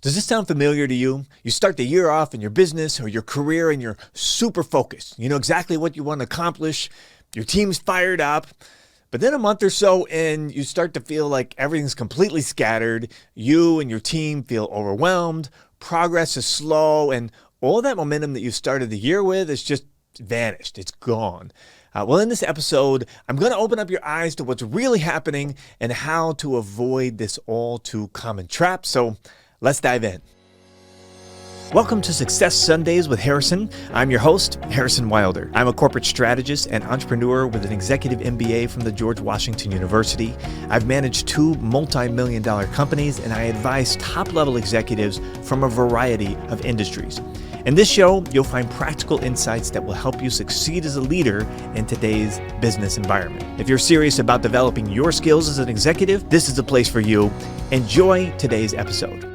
Does this sound familiar to you? You start the year off in your business or your career and you're super focused. You know exactly what you want to accomplish. Your team's fired up. But then a month or so in, you start to feel like everything's completely scattered. You and your team feel overwhelmed. Progress is slow. And all that momentum that you started the year with is just vanished. It's gone. Well, in this episode, I'm going to open up your eyes to what's really happening and how to avoid this all too common trap. So let's dive in. Welcome to Success Sundays with Harrison. I'm your host, Harrison Wilder. I'm a corporate strategist and entrepreneur with an executive MBA from the George Washington University. I've managed 2 multi-million-dollar companies, and I advise top-level executives from a variety of industries. In this show, you'll find practical insights that will help you succeed as a leader in today's business environment. If you're serious about developing your skills as an executive, this is the place for you. Enjoy today's episode.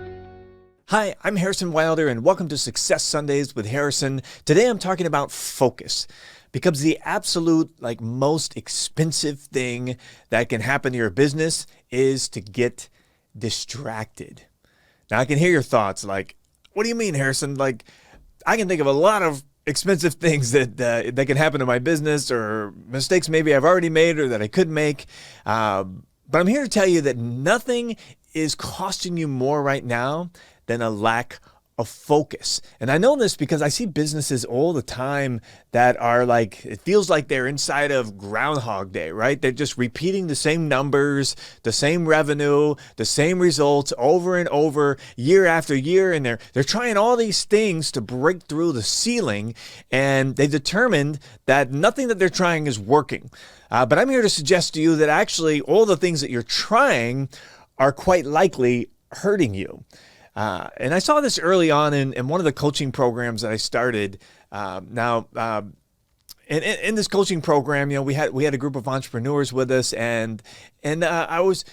Hi, I'm Harrison Wilder, and welcome to Success Sundays with Harrison. Today I'm talking about focus, because the absolute most expensive thing that can happen to your business is to get distracted. Now I can hear your thoughts like, what do you mean, Harrison? I can think of a lot of expensive things that can happen to my business, or mistakes maybe I've already made or that I could make. But I'm here to tell you that nothing is costing you more right now than a lack of focus. And I know this because I see businesses all the time that are it feels like they're inside of Groundhog Day, right? They're just repeating the same numbers, the same revenue, the same results over and over, year after year. And they're trying all these things to break through the ceiling. And they determined that nothing that they're trying is working. But I'm here to suggest to you that actually all the things that you're trying are quite likely hurting you. And I saw this early on in one of the coaching programs that I started. In this coaching program, we had a group of entrepreneurs with us, and I was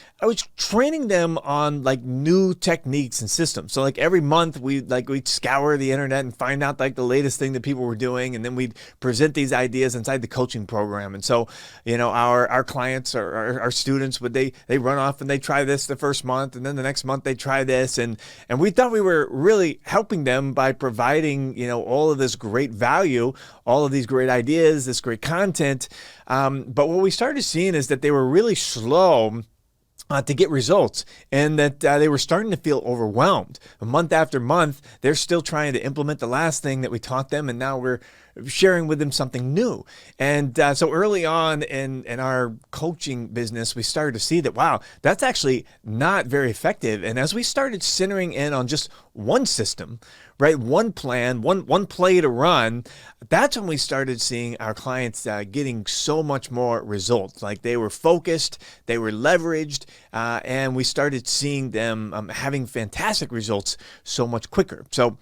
training them on new techniques and systems. So every month we'd scour the internet and find out the latest thing that people were doing, and then we'd present these ideas inside the coaching program. And so our clients or our students they run off and they try this the first month, and then the next month they try this, and we thought we were really helping them by providing all of this great value, all of these great ideas, this great content. But what we started seeing is that they were really slow to get results, and that they were starting to feel overwhelmed. Month after month, they're still trying to implement the last thing that we taught them, and now we're sharing with them something new. And so early on in our coaching business, we started to see that, wow, that's actually not very effective. And as we started centering in on just one system, right, one plan, one play to run, that's when we started seeing our clients getting so much more results. They were focused, they were leveraged, and we started seeing them having fantastic results so much quicker. So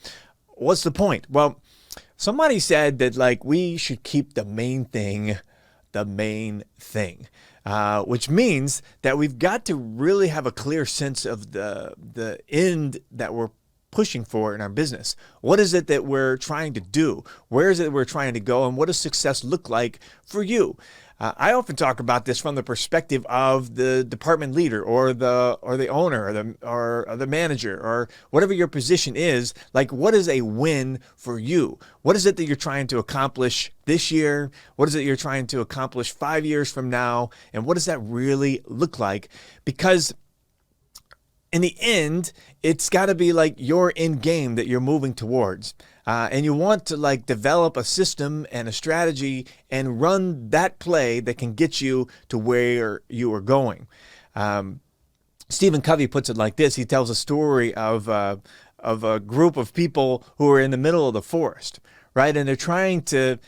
what's the point? Well, somebody said that we should keep the main thing, which means that we've got to really have a clear sense of the end that we're pushing for in our business. What is it that we're trying to do? Where is it we're trying to go? And what does success look like for you? I often talk about this from the perspective of the department leader or the owner or the manager or whatever your position is. What is a win for you? What is it that you're trying to accomplish this year? What is it you're trying to accomplish 5 years from now? And what does that really look like? Because in the end, it's got to be your end game that you're moving towards. And you want to develop a system and a strategy and run that play that can get you to where you are going. Stephen Covey puts it like this. He tells a story of a group of people who are in the middle of the forest, right? And they're trying to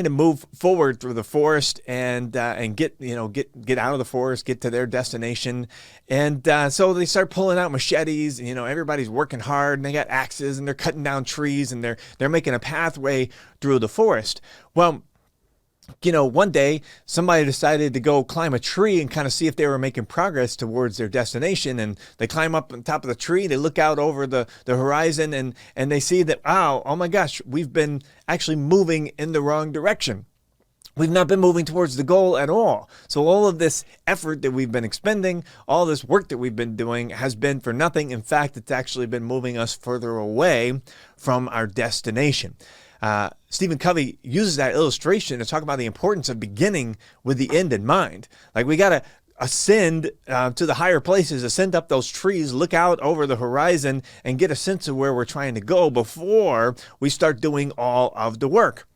move forward through the forest and get out of the forest, get to their destination. And so they start pulling out machetes. Everybody's working hard, and they got axes, and they're cutting down trees, and they're making a pathway through the forest. Well, one day somebody decided to go climb a tree and kind of see if they were making progress towards their destination. And they climb up on top of the tree, they look out over the horizon, and they see that, wow, oh my gosh, we've been actually moving in the wrong direction. we've not been moving towards the goal at all. So all of this effort that we've been expending, all this work that we've been doing has been for nothing. In fact, it's actually been moving us further away from our destination. Stephen Covey uses that illustration to talk about the importance of beginning with the end in mind. Like we got to ascend to the higher places, ascend up those trees, look out over the horizon and get a sense of where we're trying to go before we start doing all of the work.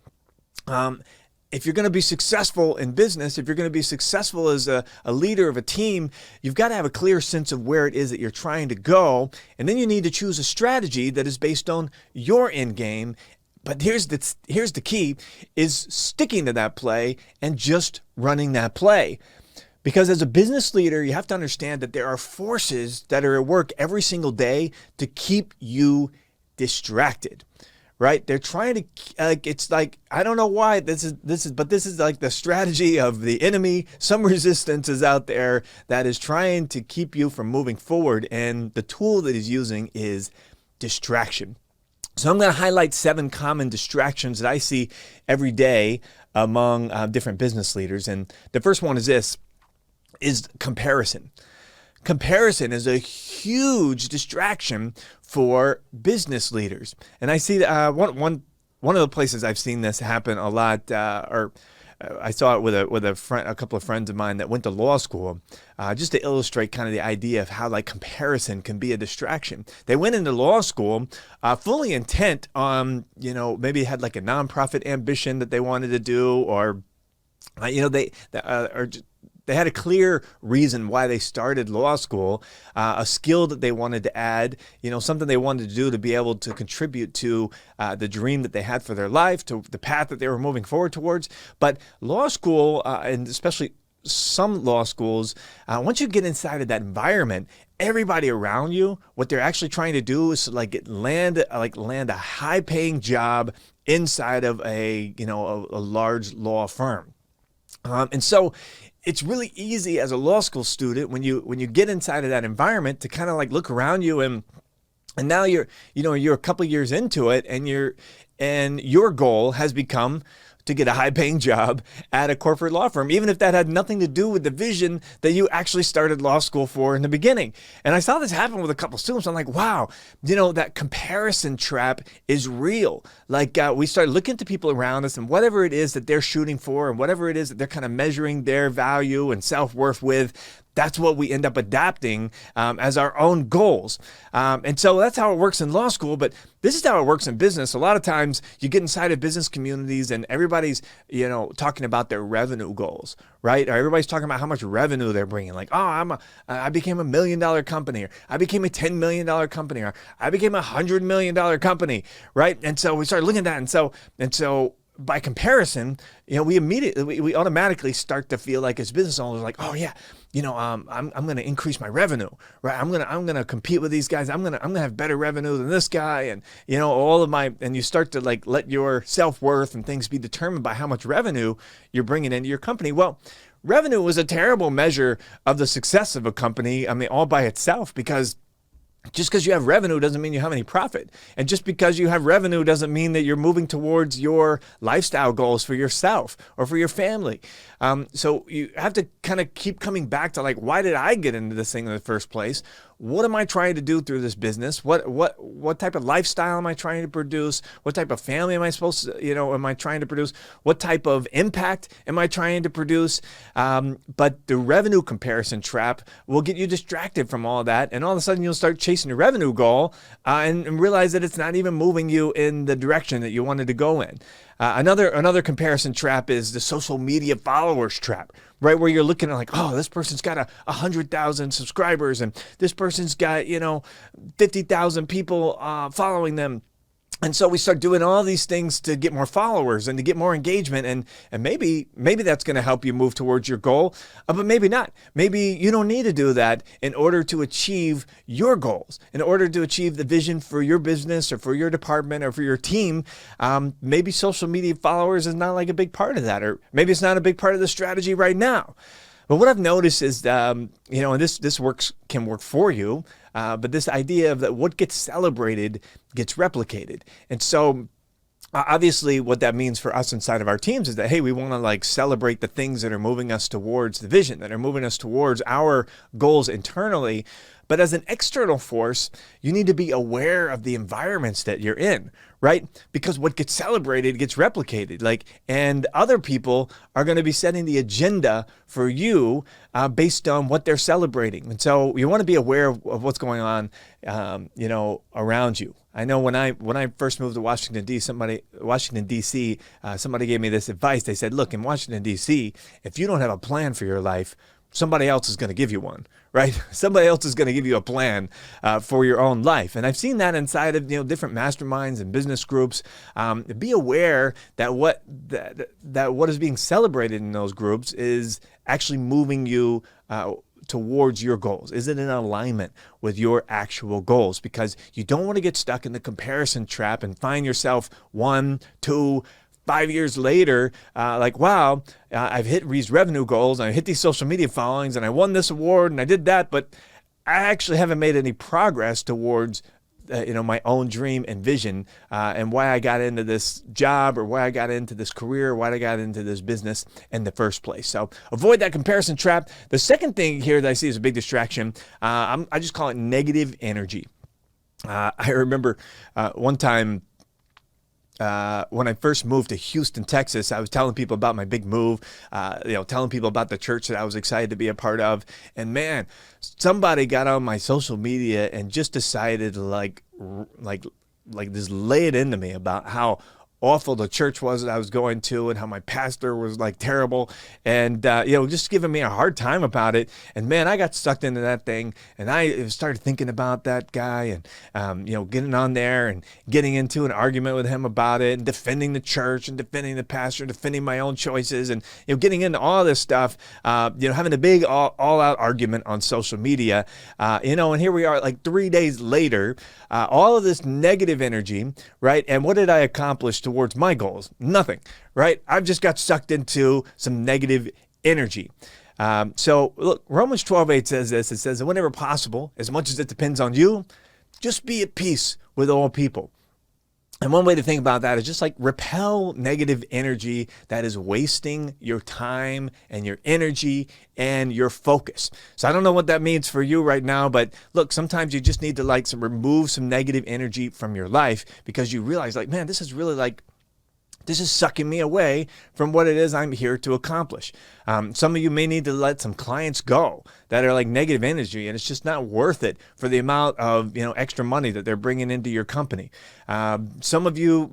If you're going to be successful in business, if you're going to be successful as a leader of a team, you've got to have a clear sense of where it is that you're trying to go. And then you need to choose a strategy that is based on your end game. But here's the key, is sticking to that play and just running that play. Because as a business leader, you have to understand that there are forces that are at work every single day to keep you distracted. Right? They're trying to, it's like, I don't know why this is like the strategy of the enemy. Some resistance is out there that is trying to keep you from moving forward. And the tool that he's using is distraction. So I'm going to highlight 7 common distractions that I see every day among different business leaders. And the first one is this, is comparison. Comparison is a huge distraction for business leaders. And I see one of the places I've seen this happen a lot, I saw it with a couple of friends of mine that went to law school, just to illustrate kind of the idea of how like comparison can be a distraction. They went into law school fully intent on, maybe had like a nonprofit ambition that they wanted to do, or they had a clear reason why they started law school, a skill that they wanted to add, something they wanted to do to be able to contribute to the dream that they had for their life, to the path that they were moving forward towards. But law school, and especially some law schools, once you get inside of that environment, everybody around you, what they're actually trying to do is land a high-paying job inside of a large law firm. And so it's really easy as a law school student when you get inside of that environment to kind of like look around you and now you're a couple years into it and your goal has become to get a high-paying job at a corporate law firm, even if that had nothing to do with the vision that you actually started law school for in the beginning. And I saw this happen with a couple students. I'm like, wow, that comparison trap is real. Like we started looking to people around us and whatever it is that they're shooting for and whatever it is that they're kind of measuring their value and self-worth with, that's what we end up adapting as our own goals. And so that's how it works in law school. But this is how it works in business. A lot of times you get inside of business communities and everybody's, talking about their revenue goals, right? Or everybody's talking about how much revenue they're bringing. Like, oh, I became $1 million company, or I became a $10 million company, or I became a $100 million company, right? And so we started looking at that. And so by comparison, we automatically start to feel like as business owners, like, oh yeah, I'm going to increase my revenue, right? I'm going to compete with these guys. I'm going to have better revenue than this guy. And, and you start to like let your self-worth and things be determined by how much revenue you're bringing into your company. Well, revenue was a terrible measure of the success of a company. I mean, all by itself, because just because you have revenue doesn't mean you have any profit. And just because you have revenue doesn't mean that you're moving towards your lifestyle goals for yourself or for your family. So you have to kind of keep coming back to like, why did I get into this thing in the first place? What am I trying to do through this business? What type of lifestyle am I trying to produce? What type of family am I supposed to, am I trying to produce? What type of impact am I trying to produce? But the revenue comparison trap will get you distracted from all that. And all of a sudden you'll start chasing your revenue goal and realize that it's not even moving you in the direction that you wanted to go in. Another comparison trap is the social media followers trap, right? Where you're looking at like, oh, this person's got 100,000 subscribers and this person's got, 50,000 people following them. And so we start doing all these things to get more followers and to get more engagement. And maybe that's going to help you move towards your goal, but maybe not. Maybe you don't need to do that in order to achieve your goals, in order to achieve the vision for your business or for your department or for your team. Maybe social media followers is not like a big part of that, or maybe it's not a big part of the strategy right now. But what I've noticed is, and this can work for you, but this idea of that what gets celebrated gets replicated. And so Obviously, what that means for us inside of our teams is that, hey, we want to like celebrate the things that are moving us towards the vision, that are moving us towards our goals internally. But as an external force, you need to be aware of the environments that you're in, right? Because what gets celebrated gets replicated. And other people are going to be setting the agenda for you based on what they're celebrating. And so you want to be aware of what's going on, around you. I know when I first moved to Washington D.C., somebody gave me this advice. They said, look, in Washington D.C., if you don't have a plan for your life, somebody else is going to give you one, right? Somebody else is going to give you a plan for your own life. And I've seen that inside of different masterminds and business groups. Be aware that what is being celebrated in those groups is actually moving you towards your goals. Is it in alignment with your actual goals? Because you don't want to get stuck in the comparison trap and find yourself 1, 2, 5 years later, wow, I've hit these revenue goals, and I hit these social media followings, and I won this award, and I did that, but I actually haven't made any progress towards my own dream and vision, and why I got into this job, or why I got into this career, why I got into this business in the first place. So avoid that comparison trap. The second thing here that I see is a big distraction. I just call it negative energy. I remember one time, when I first moved to Houston, Texas, I was telling people about my big move, telling people about the church that I was excited to be a part of. And man, somebody got on my social media and just decided to like just lay it into me about how awful the church was that I was going to, and how my pastor was like terrible, and just giving me a hard time about it. And man, I got sucked into that thing, and I started thinking about that guy, and getting on there and getting into an argument with him about it, and defending the church and defending the pastor, defending my own choices, and getting into all this stuff, having a big all-out argument on social media, and here we are like 3 days later, all of this negative energy, right? And what did I accomplish towards my goals? Nothing, right? I've just got sucked into some negative energy. So look, Romans 12:8 says this. It says, whenever possible, as much as it depends on you, just be at peace with all people. And one way to think about that is just like repel negative energy that is wasting your time and your energy and your focus. So I don't know what that means for you right now, but look, sometimes you just need to remove some negative energy from your life, because you realize man, this is sucking me away from what it is I'm here to accomplish. Some of you may need to let some clients go that are like negative energy, and it's just not worth it for the amount of extra money that they're bringing into your company. Some of you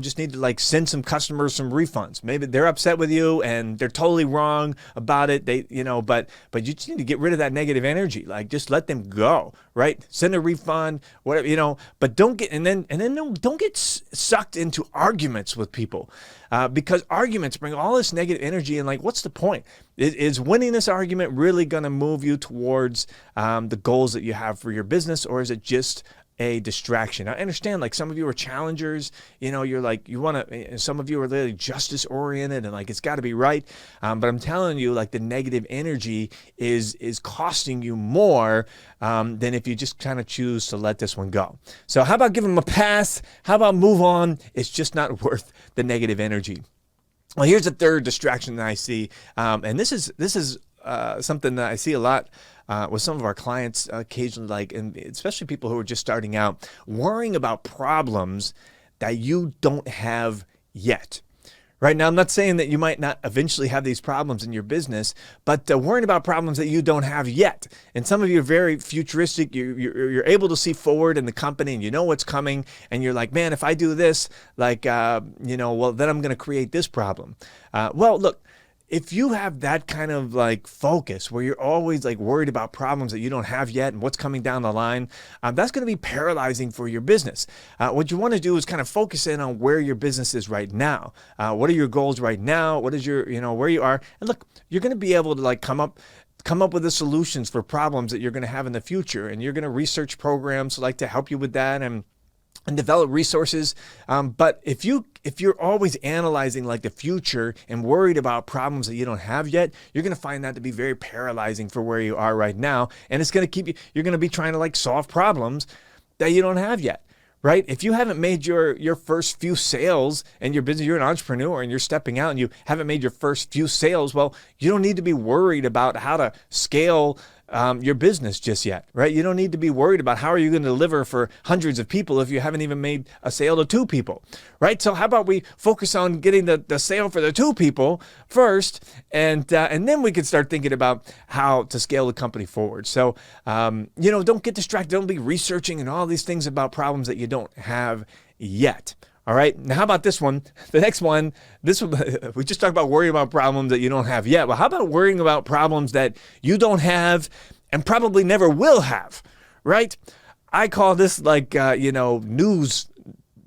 just need to send some customers some refunds. Maybe they're upset with you and they're totally wrong about it. But you just need to get rid of that negative energy. Just let them go, right? Send a refund, whatever, but don't get don't get sucked into arguments with people, because arguments bring all this negative energy, and what's the point? Is winning this argument really going to move you towards the goals that you have for your business, or is it just a distraction? I understand some of you are challengers, you're you want to, and some of you are really justice oriented and it's got to be right. But I'm telling you, the negative energy is costing you more than if you just kind of choose to let this one go. So how about give them a pass? How about move on? It's just not worth the negative energy. Well, here's a third distraction that I see, and this is something that I see a lot with some of our clients occasionally, and especially people who are just starting out, worrying about problems that you don't have yet. Right now, I'm not saying that you might not eventually have these problems in your business, but worrying about problems that you don't have yet. And some of you are very futuristic. You're able to see forward in the company, and you know what's coming. And you're like, man, if I do this, then I'm going to create this problem. Well, look. If you have that kind of focus where you're always worried about problems that you don't have yet and what's coming down the line, that's going to be paralyzing for your business. What you want to do is kind of focus in on where your business is right now. What are your goals right now? What is your, where you are? And look, you're going to be able to come up with the solutions for problems that you're going to have in the future. And you're going to research programs to help you with that and develop resources. But if you're always analyzing the future and worried about problems that you don't have yet, you're going to find that to be very paralyzing for where you are right now. And it's going to keep you, you're going to be trying to solve problems that you don't have yet. right? If you haven't made your first few sales in your business, you're an entrepreneur and you're stepping out and you haven't made your first few sales, well, you don't need to be worried about how to scale your business just yet, right? You don't need to be worried about how are you going to deliver for hundreds of people if you haven't even made a sale to 2 people, right? So how about we focus on getting the sale for the 2 people first, and then we can start thinking about how to scale the company forward. So, don't get distracted. Don't be researching and all these things about problems that you don't have yet. All right. Now, how about this one? The next one, we just talked about worrying about problems that you don't have yet. Well, how about worrying about problems that you don't have and probably never will have, right? I call this like,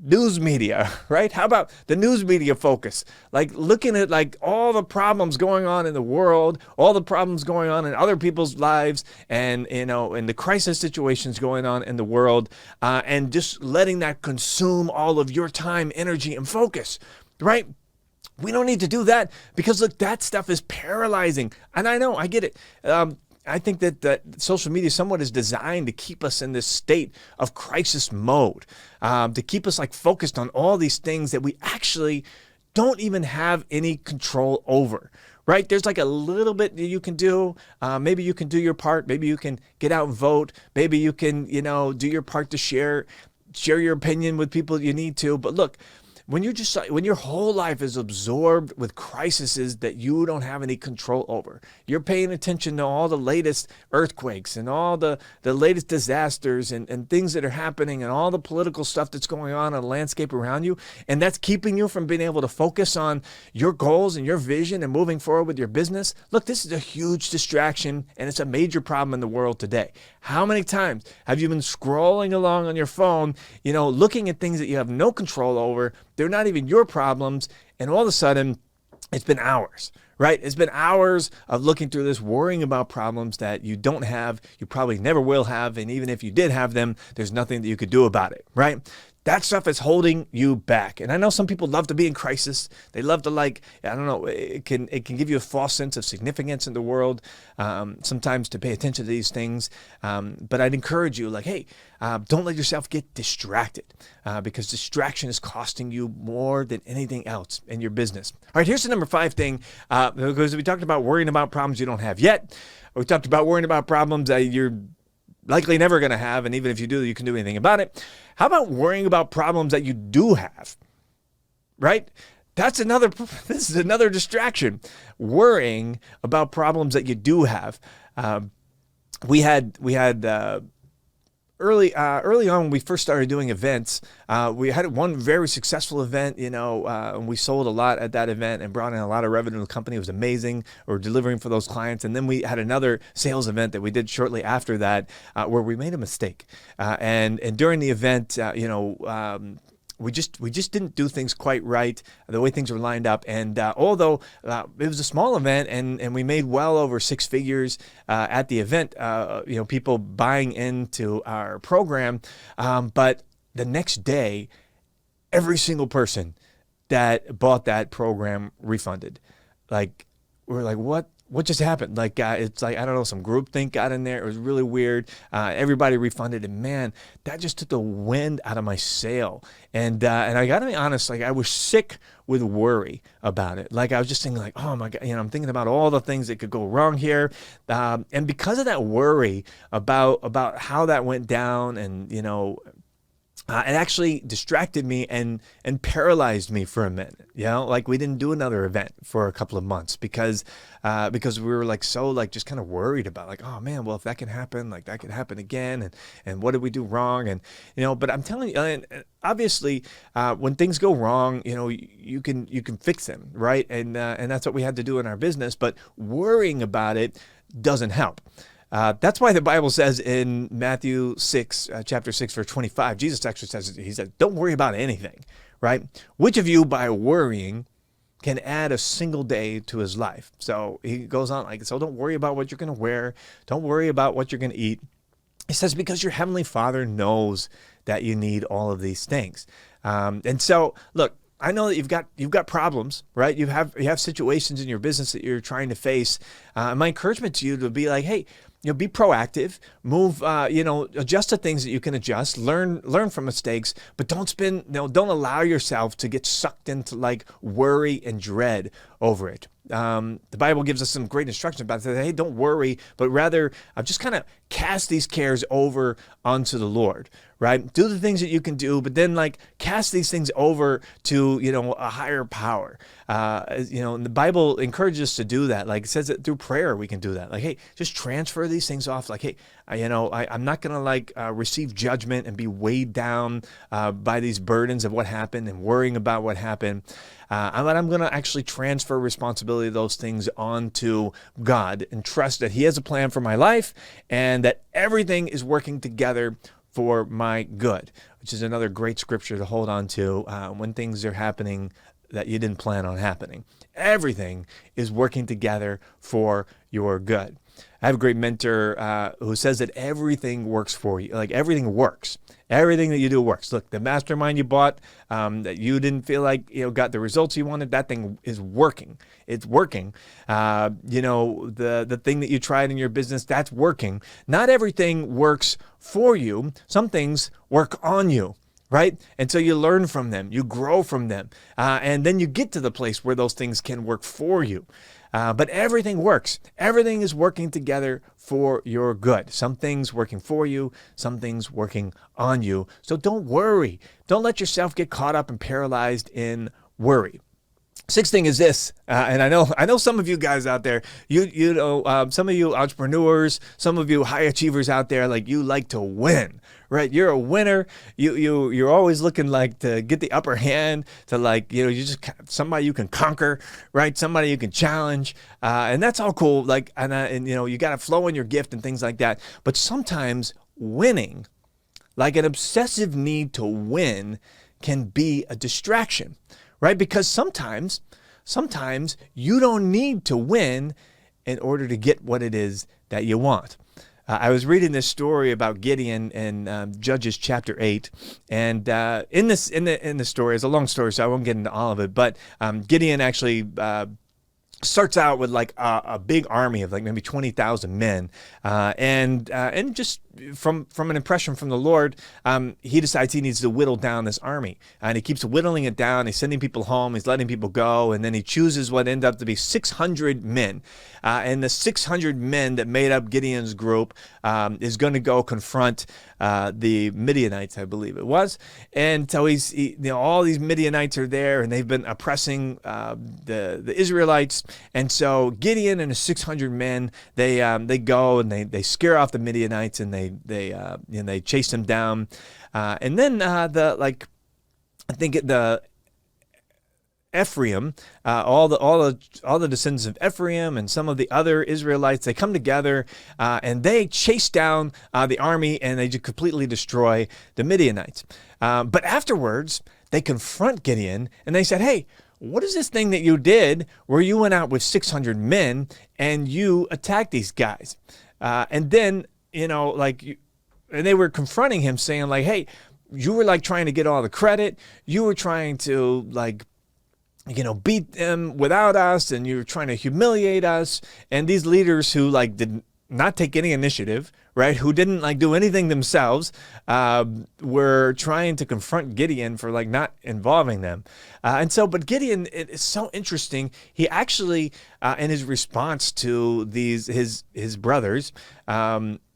news media, right? How about the news media focus? Like looking at like all the problems going on in the world, all the problems going on in other people's lives, and and the crisis situations going on in the world, and just letting that consume all of your time, energy, and focus, right? We don't need to do that because look, that stuff is paralyzing. And I know, I get it. I think that social media somewhat is designed to keep us in this state of crisis mode, to keep us like focused on all these things that we actually don't even have any control over, right? There's like a little bit that you can do. Maybe you can do your part. Maybe you can get out and vote. Maybe you can, do your part to share your opinion with people you need to. But look, when your whole life is absorbed with crises that you don't have any control over, you're paying attention to all the latest earthquakes and all the latest disasters and things that are happening and all the political stuff that's going on in the landscape around you, and that's keeping you from being able to focus on your goals and your vision and moving forward with your business. Look, this is a huge distraction, and it's a major problem in the world today. How many times have you been scrolling along on your phone, looking at things that you have no control over? They're not even your problems. And all of a sudden, it's been hours, right? It's been hours of looking through this, worrying about problems that you don't have, you probably never will have. And even if you did have them, there's nothing that you could do about it, right? That stuff is holding you back. And I know some people love to be in crisis. They love to it can give you a false sense of significance in the world, sometimes to pay attention to these things. But I'd encourage you, hey, don't let yourself get distracted, because distraction is costing you more than anything else in your business. All right, here's the number 5 thing, because we talked about worrying about problems you don't have yet. We talked about worrying about problems that you're likely never going to have, and even if you do, you can do anything about it. How about worrying about problems that you do have, right? This is another distraction. Worrying about problems that you do have. We had early on when we first started doing events, we had one very successful event, and we sold a lot at that event and brought in a lot of revenue to the company. It was amazing. We were delivering for those clients. And then we had another sales event that we did shortly after that, where we made a mistake. And during the event, we just didn't do things quite right, the way things were lined up. And although it was a small event and we made well over 6 figures at the event, people buying into our program, but the next day, every single person that bought that program refunded. We're like, what just happened? It's like, I don't know, some groupthink got in there. It was really weird. Everybody refunded, and man, that just took the wind out of my sail. And I got to be honest, I was sick with worry about it. I was just thinking oh my God, I'm thinking about all the things that could go wrong here. And because of that worry about how that went down, and, it actually distracted me and paralyzed me for a minute. We didn't do another event for a couple of months because we were just kind of worried about oh man, well, if that can happen, that could happen again, and what did we do wrong? And but I'm telling you, and obviously when things go wrong, you can fix them, right? And that's what we had to do in our business. But worrying about it doesn't help. That's why the Bible says in Matthew 6, chapter 6, verse 25, Jesus actually says, he said, don't worry about anything, right? Which of you by worrying can add a single day to his life? So he goes on so don't worry about what you're going to wear. Don't worry about what you're going to eat. He says, because your heavenly Father knows that you need all of these things. And so, look, I know that you've got problems, right? You have situations in your business that you're trying to face. My encouragement to you to be like, hey, be proactive, move, adjust the things that you can adjust, learn from mistakes, but don't allow yourself to get sucked into like worry and dread over it. The Bible gives us some great instructions about that. Hey, don't worry, but rather just kind of cast these cares over onto the Lord, right? Do the things that you can do, but then like cast these things over to, a higher power. And the Bible encourages us to do that. Like it says that through prayer, we can do that. Like, hey, just transfer these things off. Like, hey, I'm not going to receive judgment and be weighed down by these burdens of what happened and worrying about what happened. I'm going to actually transfer responsibility of those things onto God and trust that He has a plan for my life and that everything is working together for my good, which is another great scripture to hold on to when things are happening that you didn't plan on happening. Everything is working together for your good. I have a great mentor who says that everything works for you. Like everything works. Everything that you do works. Look, the mastermind you bought that you didn't feel like got the results you wanted, that thing is working. It's working. The thing that you tried in your business, that's working. Not everything works for you. Some things work on you. Right? And so you learn from them, you grow from them, and then you get to the place where those things can work for you. But everything works. Everything is working together for your good. Some things working for you, some things working on you. So don't worry. Don't let yourself get caught up and paralyzed in worry. Sixth thing is this, and I know some of you guys out there, some of you entrepreneurs, some of you high achievers out there, like you like to win, right? You're a winner. You're always looking like to get the upper hand, to you just somebody you can conquer, right? Somebody you can challenge, and that's all cool. You got to flow in your gift and things like that. But sometimes winning, like an obsessive need to win, can be a distraction. Right? Because sometimes you don't need to win in order to get what it is that you want. I was reading this story about Gideon in Judges chapter 8, and in the story, it's a long story, so I won't get into all of it. But Gideon actually starts out with like a big army of like maybe 20,000 men, and just from an impression from the Lord, he decides he needs to whittle down this army, and he keeps whittling it down. He's sending people home, he's letting people go, and then he chooses what ended up to be 600 men, and the 600 men that made up Gideon's group is going to go confront the Midianites, I believe it was. And so all these Midianites are there, and they've been oppressing the Israelites. And so Gideon and his 600 men, they go and they scare off the Midianites, and they chase them down. And then the Ephraim, all the descendants of Ephraim and some of the other Israelites, they come together and they chase down the army, and they just completely destroy the Midianites. But afterwards, they confront Gideon and they said, "Hey, what is this thing that you did where you went out with 600 men and you attacked these guys?" And then, and they were confronting him, saying like, "Hey, you were like trying to get all the credit. You were trying to beat them without us, and you were trying to humiliate us." And these leaders who did not take any initiative, right? Who didn't do anything themselves, were trying to confront Gideon for not involving them. But Gideon, it is so interesting. He actually, in his response to his brothers,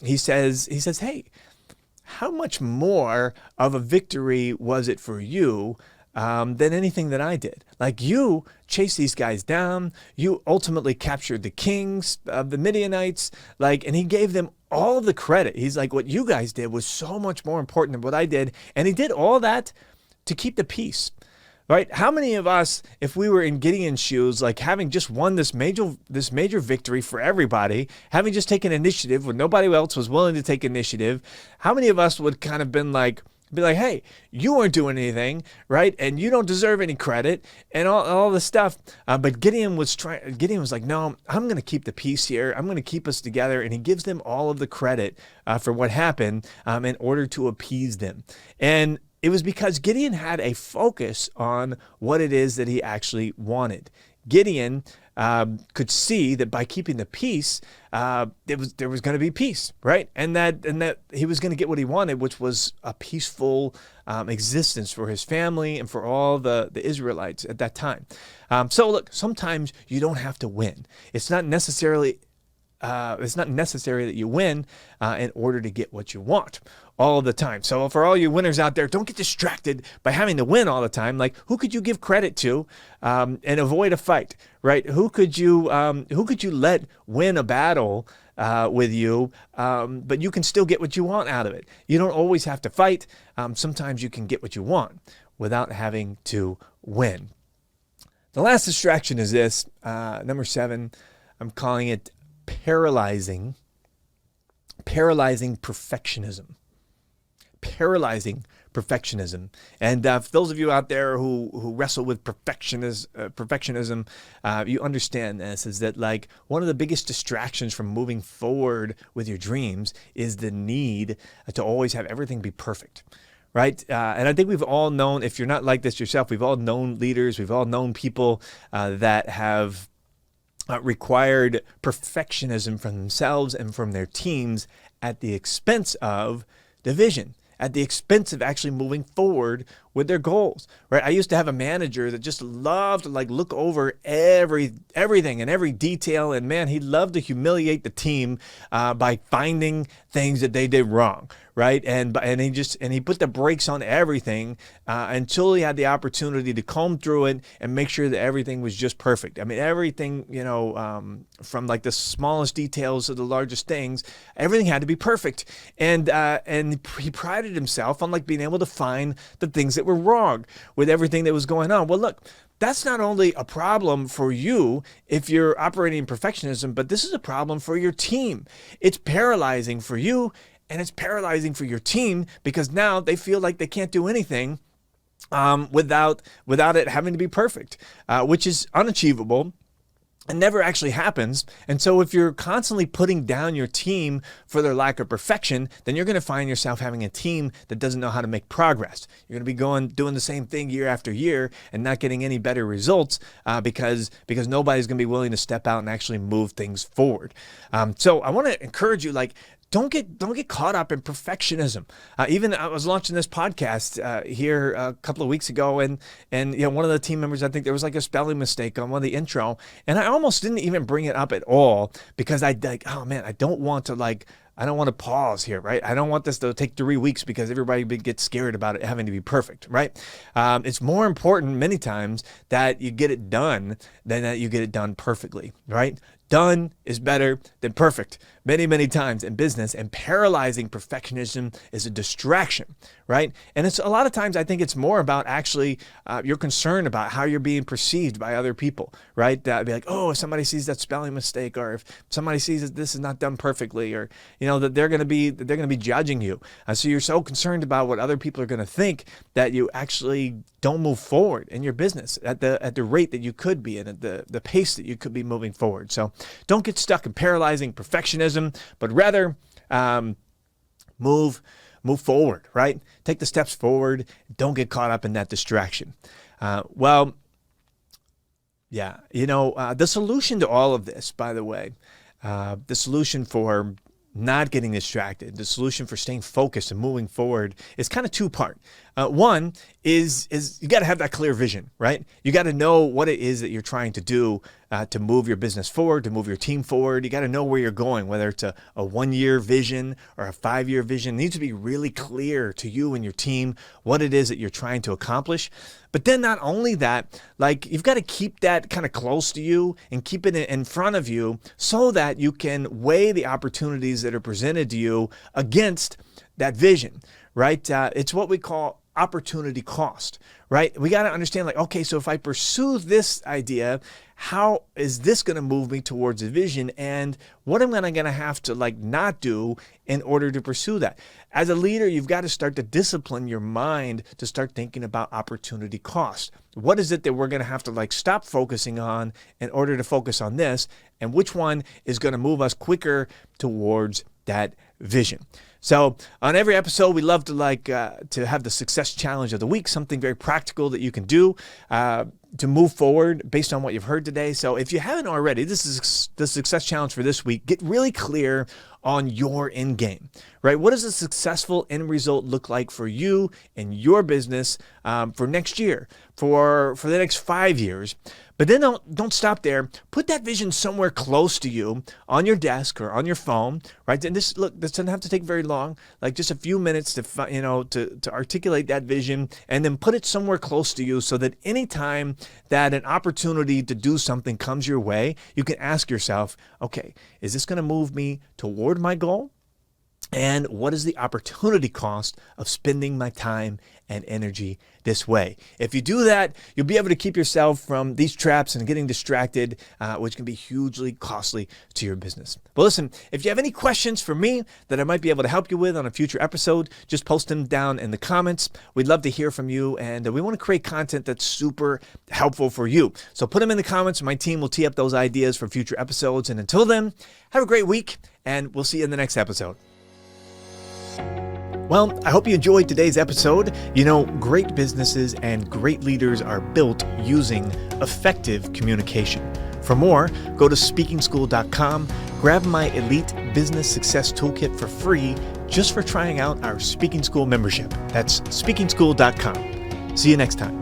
he says, "Hey, how much more of a victory was it for you than anything that I did? You chased these guys down. You ultimately captured the kings of the Midianites." And he gave them all of the credit. He's like, "What you guys did was so much more important than what I did." And he did all that to keep the peace. Right? How many of us, if we were in Gideon's shoes, having just won this major victory for everybody, having just taken initiative when nobody else was willing to take initiative, how many of us would kind of be like, "Hey, you weren't doing anything, right? And you don't deserve any credit," and all this stuff. But Gideon was like, "No, I'm going to keep the peace here. I'm going to keep us together." And he gives them all of the credit for what happened in order to appease them. And it was because Gideon had a focus on what it is that he actually wanted. Gideon could see that by keeping the peace, there was going to be peace, right? And that he was going to get what he wanted, which was a peaceful existence for his family and for all the Israelites at that time. So look, sometimes you don't have to win. It's not necessary that you win in order to get what you want all the time. So for all you winners out there, don't get distracted by having to win all the time. Like, who could you give credit to and avoid a fight, right? Who could you let win a battle with you, but you can still get what you want out of it. You don't always have to fight. Sometimes you can get what you want without having to win. The last distraction is this, number 7. I'm calling it paralyzing perfectionism. Paralyzing perfectionism. And for those of you out there who wrestle with perfectionism, you understand this, is that like one of the biggest distractions from moving forward with your dreams is the need to always have everything be perfect. Right? And I think we've all known, if you're not like this yourself, we've all known leaders, we've all known people that have required perfectionism from themselves and from their teams at the expense of the vision, at the expense of actually moving forward with their goals, right? I used to have a manager that just loved to like look over everything and every detail, and man, he loved to humiliate the team by finding things that they did wrong, right? And he put the brakes on everything until he had the opportunity to comb through it and make sure that everything was just perfect. I mean, everything, from like the smallest details to the largest things, everything had to be perfect. And he prided himself on like being able to find the things that were wrong with everything that was going on. Well, look, that's not only a problem for you if you're operating in perfectionism, but this is a problem for your team. It's paralyzing for you and it's paralyzing for your team, because now they feel like they can't do anything without it having to be perfect, which is unachievable. It never actually happens. And so if you're constantly putting down your team for their lack of perfection, then you're going to find yourself having a team that doesn't know how to make progress. You're going to be doing the same thing year after year and not getting any better results because nobody's going to be willing to step out and actually move things forward. So I want to encourage you, like, don't get caught up in perfectionism. Even I was launching this podcast here a couple of weeks ago, and one of the team members, I think there was like a spelling mistake on one of the intro, and I almost didn't even bring it up at all because I don't want to pause here, right? I don't want this to take 3 weeks because everybody gets scared about it having to be perfect, right? It's more important many times that you get it done than that you get it done perfectly, right? Done is better than perfect many, many times in business, and paralyzing perfectionism is a distraction, right? And it's a lot of times I think it's more about actually you're concerned about how you're being perceived by other people, right? Be like, oh, if somebody sees that spelling mistake, or if somebody sees that this is not done perfectly, or that they're going to be judging you. So you're so concerned about what other people are going to think that you actually don't move forward in your business at the rate that you could be and at the pace that you could be moving forward. So don't get stuck in paralyzing perfectionism, but rather move forward, right? Take the steps forward. Don't get caught up in that distraction. The solution to all of this, by the way, the solution for not getting distracted, the solution for staying focused and moving forward is kind of two-part. One is you got to have that clear vision, right? You got to know what it is that you're trying to do to move your business forward, to move your team forward. You got to know where you're going, whether it's a 1-year vision or a 5-year vision. It needs to be really clear to you and your team what it is that you're trying to accomplish. But then not only that, like, you've got to keep that kind of close to you and keep it in front of you so that you can weigh the opportunities that are presented to you against that vision, right? It's what we call opportunity cost, right? We got to understand, like, okay, so if I pursue this idea, how is this going to move me towards a vision, and what am I going to have to like not do in order to pursue that? As a leader, you've got to start to discipline your mind to start thinking about opportunity cost. What is it that we're going to have to like stop focusing on in order to focus on this, and which one is going to move us quicker towards that vision. So on every episode, we love to have the success challenge of the week, something very practical that you can do to move forward based on what you've heard today. So if you haven't already, this is the success challenge for this week. Get really clear on your end game, right? What does a successful end result look like for you and your business for next year, for the next 5 years? But then don't stop there. Put that vision somewhere close to you on your desk or on your phone, right? And this doesn't have to take very long, like just a few minutes to articulate that vision, and then put it somewhere close to you so that anytime that an opportunity to do something comes your way, you can ask yourself, okay, is this going to move me toward my goal? And what is the opportunity cost of spending my time and energy this way? If you do that, you'll be able to keep yourself from these traps and getting distracted, which can be hugely costly to your business. But listen, if you have any questions for me that I might be able to help you with on a future episode, just post them down in the comments. We'd love to hear from you, and we want to create content that's super helpful for you. So put them in the comments, and my team will tee up those ideas for future episodes. And until then, have a great week, and we'll see you in the next episode. Well, I hope you enjoyed today's episode. You know, great businesses and great leaders are built using effective communication. For more, go to speakingschool.com, grab my Elite Business Success Toolkit for free just for trying out our Speaking School membership. That's speakingschool.com. See you next time.